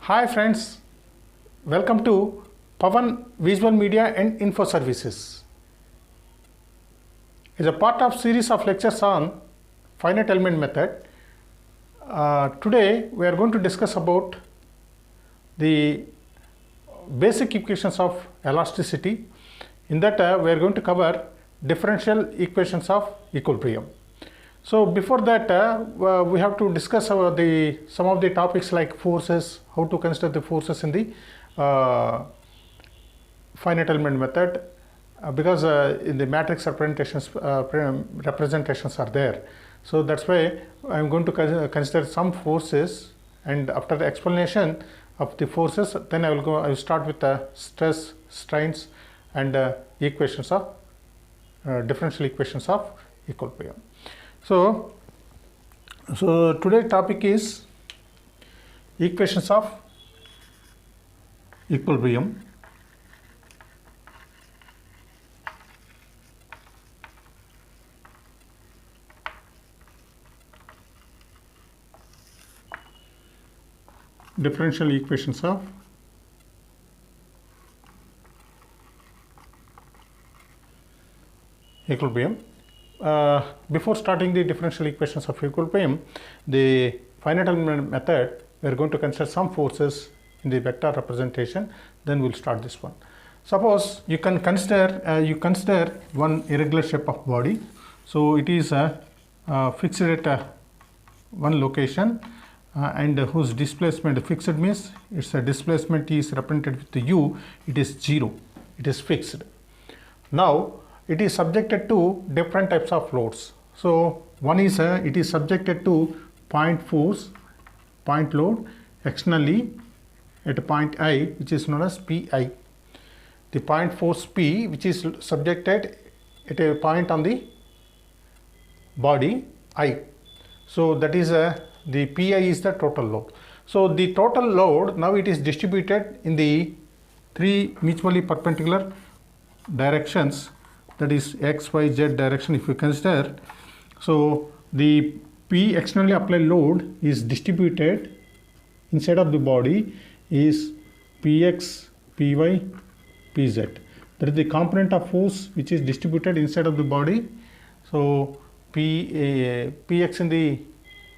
Hi friends, welcome to Pavan Visual Media and Info Services. As a part of series of lectures on finite element method, today we are going to discuss about the basic equations of elasticity. In that we are going to cover differential equations of equilibrium. So before that we have to discuss some of the topics like forces, how to consider the forces in the finite element method, because in the matrix representations are there. So that's why I am going to consider some forces, and after the explanation of the forces, then I will start with the stress, strains, and equations of differential equations of equilibrium. So today's topic is equations of equilibrium. Differential equations of equilibrium. Before starting the differential equations of equilibrium, the finite element method, we are going to consider some forces in the vector representation. Then we'll start this one. Suppose you can consider one irregular shape of body. So it is fixed at one location, and whose displacement fixed means its displacement is represented with the u. It is 0. It is fixed. Now it is subjected to different types of loads. So one is it is subjected to point force, point load externally at point I, which is known as Pi. The point force P, which is subjected at a point on the body I. So that is the Pi is the total load. So the total load, now it is distributed in the three mutually perpendicular directions, that is x, y, z direction if you consider. So the P externally applied load is distributed inside of the body is Px, Py, Pz. That is the component of force which is distributed inside of the body. So Px in the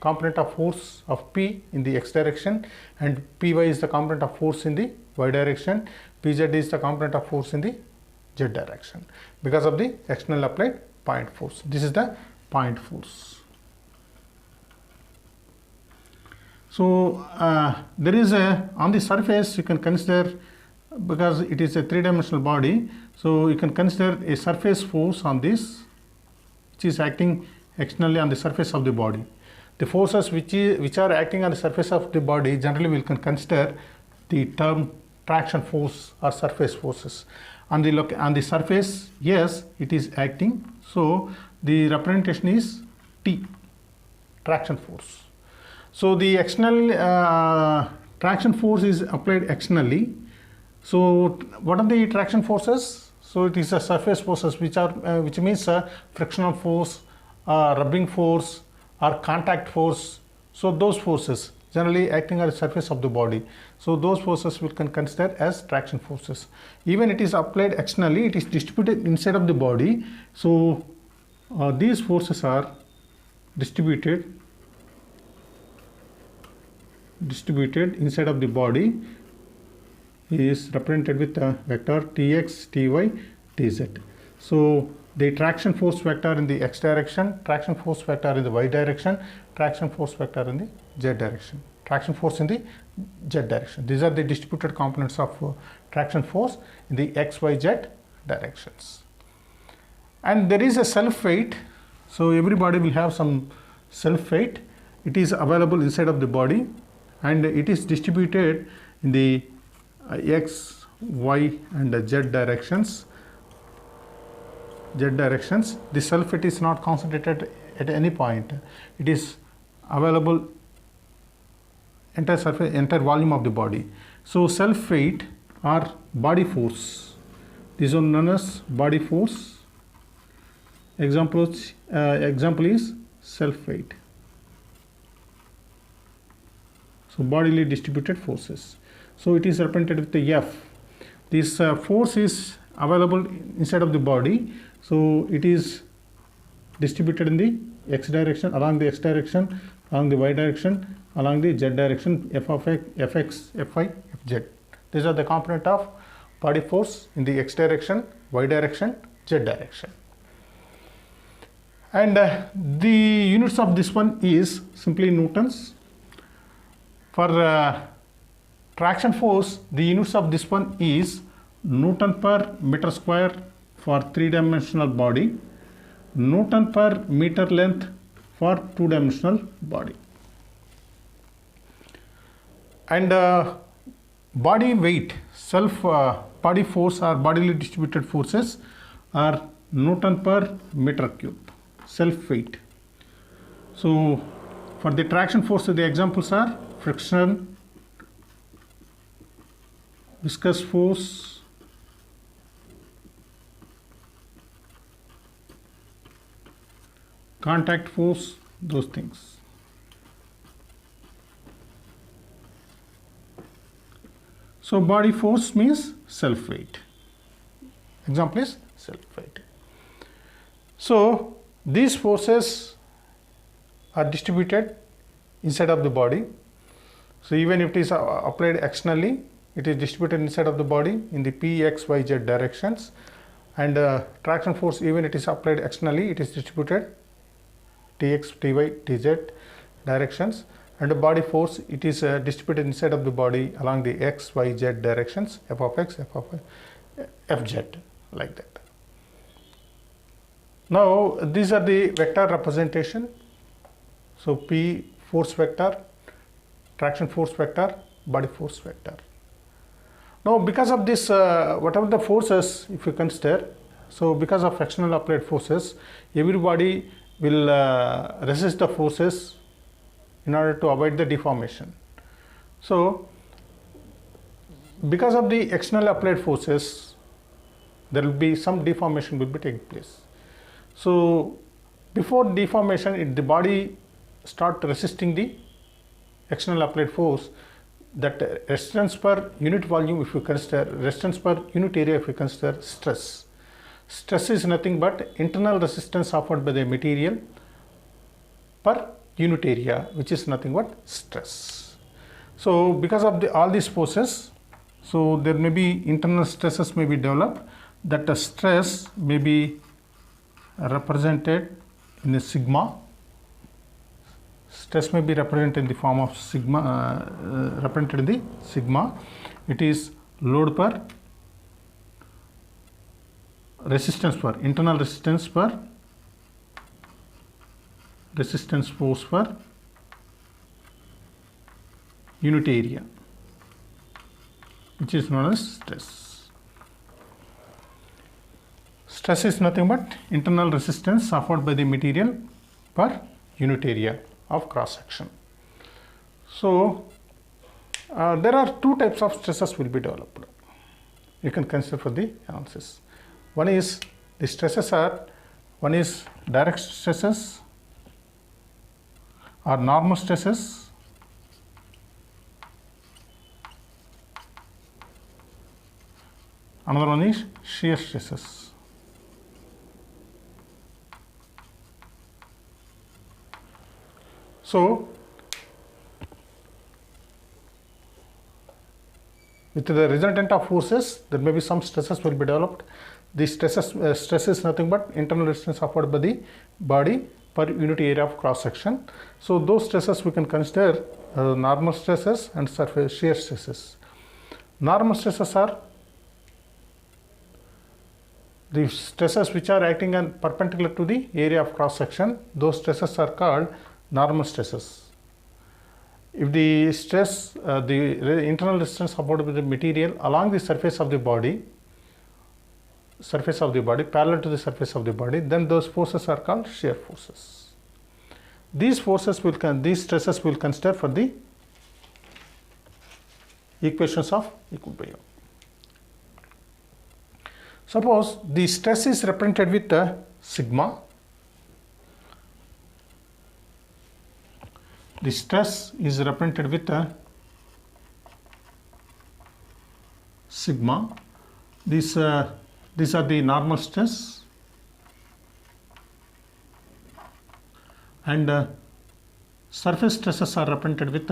component of force of P in the x direction, and Py is the component of force in the y direction, Pz is the component of force in the z direction because of the external applied point force. This is the point force. So there is on the surface you can consider, because it is a three-dimensional body, so you can consider a surface force on this which is acting externally on the surface of the body. The forces which are acting on the surface of the body, generally we can consider the term traction force or surface forces. On the surface, yes, it is acting, so the representation is T, traction force. So the external traction force is applied externally. So what are the traction forces? So it is a surface forces which means frictional force, rubbing force, or contact force. So those forces generally acting on the surface of the body. So those forces we can consider as traction forces. Even it is applied externally, it is distributed inside of the body. So these forces are distributed inside of the body is represented with a vector Tx, Ty, Tz. So the traction force vector in the x direction, traction force vector in the y direction, traction force vector in the z direction, traction force in the z direction. These are the distributed components of traction force in the x, y, z directions. And there is a self weight. So everybody will have some self weight. It is available inside of the body, and it is distributed in the x, y, and z directions. The self weight is not concentrated at any point. It is available entire surface, entire volume of the body. So self weight or body force, this is known as body force. Example is self weight. So bodily distributed forces. So it is represented with the F. This force is available inside of the body. So it is distributed in the x direction, along the x direction, along the y direction, along the z direction, f of x, fx, fy, fz. These are the component of body force in the x direction, y direction, z direction. And the units of this one is simply newtons. For traction force, the units of this one is Newton per meter square for 3-dimensional body, Newton per meter length for 2-dimensional body. And body weight, body force or bodily distributed forces are Newton per meter cube, self weight. So for the traction force, the examples are friction, viscous force, contact force, those things. So body force means self weight. Example is self weight. So these forces are distributed inside of the body. So even if it is applied externally, it is distributed inside of the body in the p, x, y, z directions. And traction force, even it is applied externally, it is distributed tx, ty, tz directions. And the body force, it is distributed inside of the body along the x, y, z directions, f of x, f of y, fz, like that. Now these are the vector representation. So P force vector, traction force vector, body force vector. Now because of this, whatever the forces, if you consider, so because of external applied forces, everybody will resist the forces in order to avoid the deformation. So because of the external applied forces, there will be some deformation will be taking place. So before deformation, the body start resisting the external applied force. That resistance per unit volume, if you consider resistance per unit area, if you consider stress. Stress is nothing but internal resistance offered by the material per unit area, which is nothing but stress. So because of all these forces, so there may be internal stresses may be developed. That the stress may be represented in the sigma. Stress may be represented in the form of sigma, represented in the sigma. It is load per resistance per internal resistance per resistance force per unit area, which is known as stress. Stress is nothing but internal resistance offered by the material per unit area of cross section. So there are two types of stresses will be developed. You can consider for the analysis. One is the stresses are, one is direct stresses or normal stresses, another one is shear stresses. So with the resultant of forces, there may be some stresses will be developed. The stress is nothing but internal resistance offered by the body per unit area of cross section. So those stresses we can consider normal stresses and surface shear stresses. Normal stresses are the stresses which are acting on perpendicular to the area of cross section. Those stresses are called normal stresses. If the stress, the internal resistance supported by the material along the surface of the body, parallel to the surface of the body, then those forces are called shear forces. These forces will, these stresses will consider for the equations of equilibrium. Suppose the stress is represented with sigma. The stress is represented with sigma. These are the normal stress, and surface stresses are represented with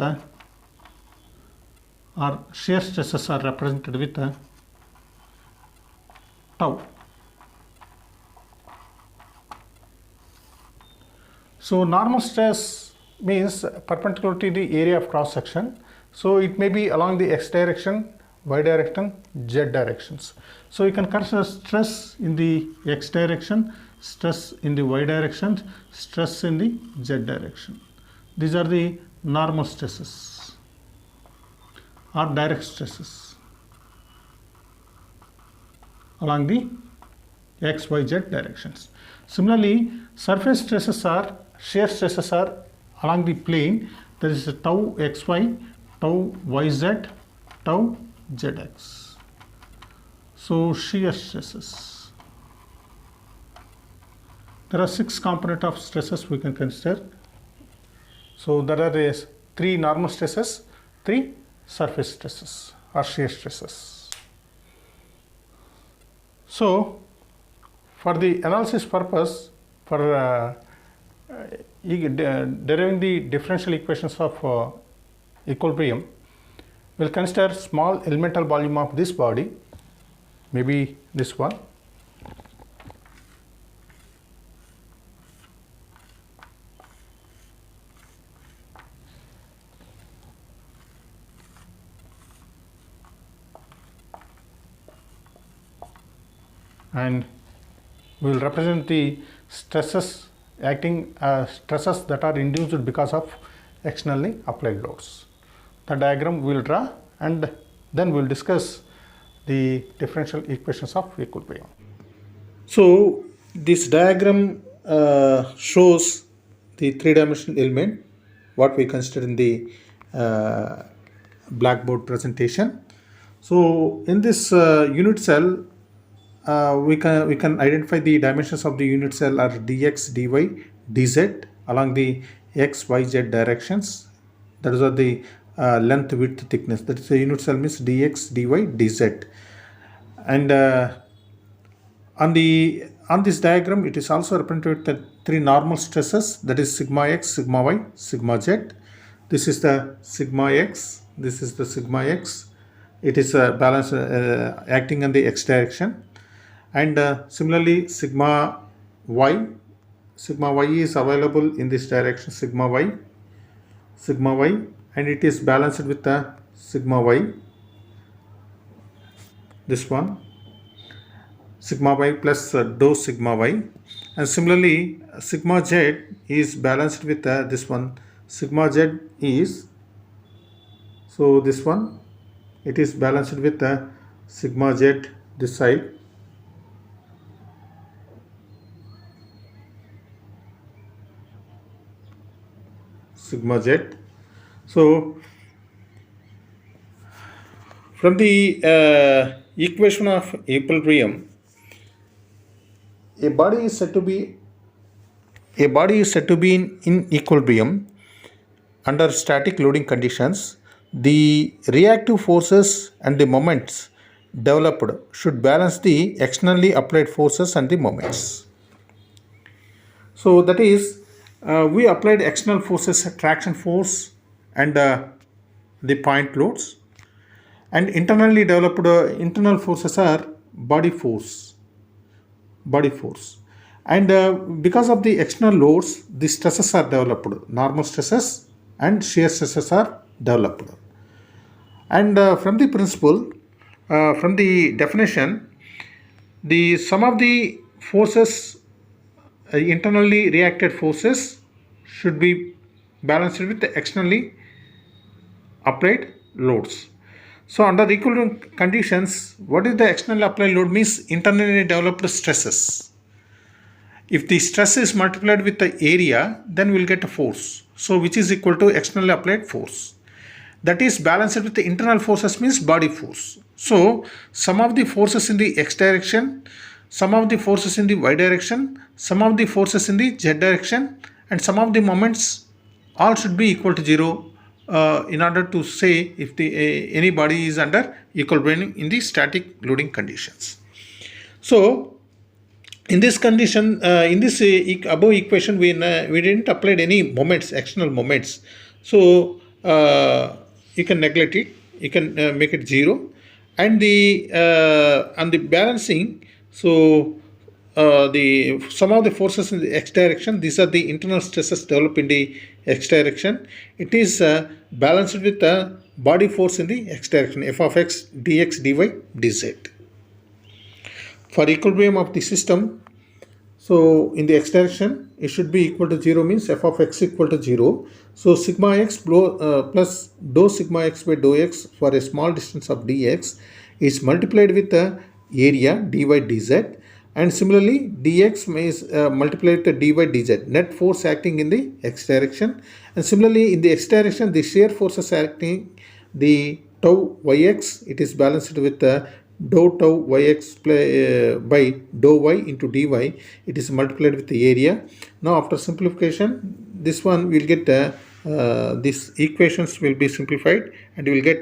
or shear stresses are represented with tau. So normal stress means perpendicular to the area of cross section. So it may be along the x direction, y direction, z directions. So you can consider stress in the x direction, stress in the y direction, stress in the z direction. These are the normal stresses or direct stresses along the x, y, z directions. Similarly, surface stresses are shear stresses are along the plane. There is a tau xy, tau yz, tau zx. So shear stresses. There are 6 components of stresses we can consider. So there are 3 normal stresses, 3 surface stresses or shear stresses. So for the analysis purpose, for deriving the differential equations of equilibrium, we'll consider small elemental volume of this body, maybe this one. And we will represent the stresses stresses that are induced because of externally applied loads. The diagram we will draw, and then we will discuss the differential equations of equilibrium. So this diagram shows the 3-dimensional element what we consider in the blackboard presentation. So in this unit cell, we can identify the dimensions of the unit cell are dx, dy, dz along the x, y, z directions. That is the length, width, thickness. That is the unit cell means dx, dy, dz. And on this diagram, it is also represented with the 3 normal stresses, that is sigma x, sigma y, sigma z. This is the sigma x. This is the sigma x. It is a balance acting in the x direction. And similarly, sigma y is available in this direction, sigma y, and it is balanced with the sigma y, this one, sigma y plus dou sigma y. And similarly, sigma z is balanced with this one, sigma z is, so this one, it is balanced with sigma z this side. Sigma z. So from the equation of equilibrium, a body is said to be in equilibrium under static loading conditions. The reactive forces and the moments developed should balance the externally applied forces and the moments. So that is, we applied external forces, traction force and the point loads, and internally developed internal forces are body force, and because of the external loads, the stresses are developed, normal stresses and shear stresses are developed. And from the principle, from the definition, the sum of the forces, internally reacted forces, should be balanced with the externally applied loads. So under equilibrium conditions, what is the externally applied load means? Internally developed stresses. If the stress is multiplied with the area, then we will get a force, so which is equal to externally applied force. That is balanced with the internal forces means body force. So sum of the forces in the x direction, sum of the forces in the y direction, sum of the forces in the z direction, and sum of the moments all should be equal to 0 in order to say if the any body is under equilibrium in the static loading conditions. So in this condition, in this above equation, we didn't apply any moments, external moments. So you can neglect it. You can make it 0. And the on the balancing, so the some of the forces in the x direction, these are the internal stresses developed in the x direction. It is balanced with the body force in the x direction, f of x dx dy dz. For equilibrium of the system, so in the x direction, it should be equal to 0, means f of x equal to 0. So sigma x plus dou sigma x by dou x for a small distance of dx is multiplied with the area dy dz, and similarly dx is multiplied with the dy dz, net force acting in the x direction. And similarly in the x direction, the shear forces acting the tau yx, it is balanced with the dou tau yx by dou y into dy, it is multiplied with the area. Now after simplification, this one will get these equations will be simplified, and you will get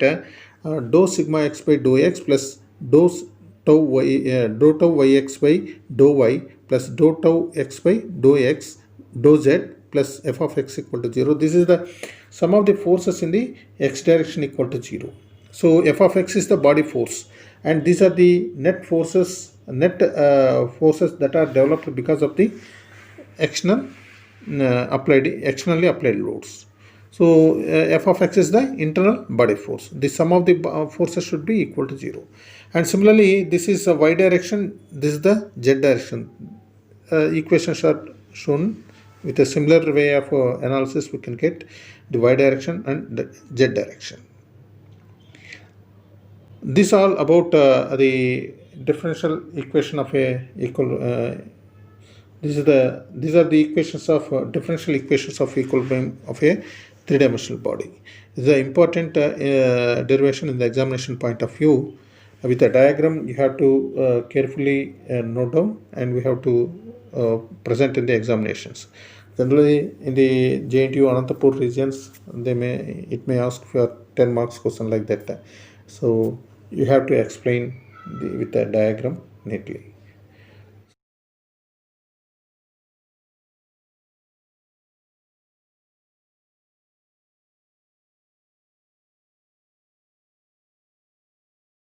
dou sigma x by dou x plus dou tau yx by dou y plus dou tau x by dou x dou z plus f of x equal to 0. This is the sum of the forces in the x direction equal to 0. So f of x is the body force, and these are the net forces that are developed because of the externally applied loads. So f of x is the internal body force. The sum of the forces should be equal to 0. And similarly, this is a y direction, this is the z direction. Equations are shown with a similar way of analysis. We can get the y direction and the z direction. This all about the differential equation of a equal. These are the equations of differential equations of equilibrium of a three-dimensional body. This is an important derivation in the examination point of view. With a diagram, you have to carefully note down, and we have to present in the examinations. Generally, in the JNTU Anantapur regions, it may ask for 10 marks question like that. So you have to explain with the diagram neatly.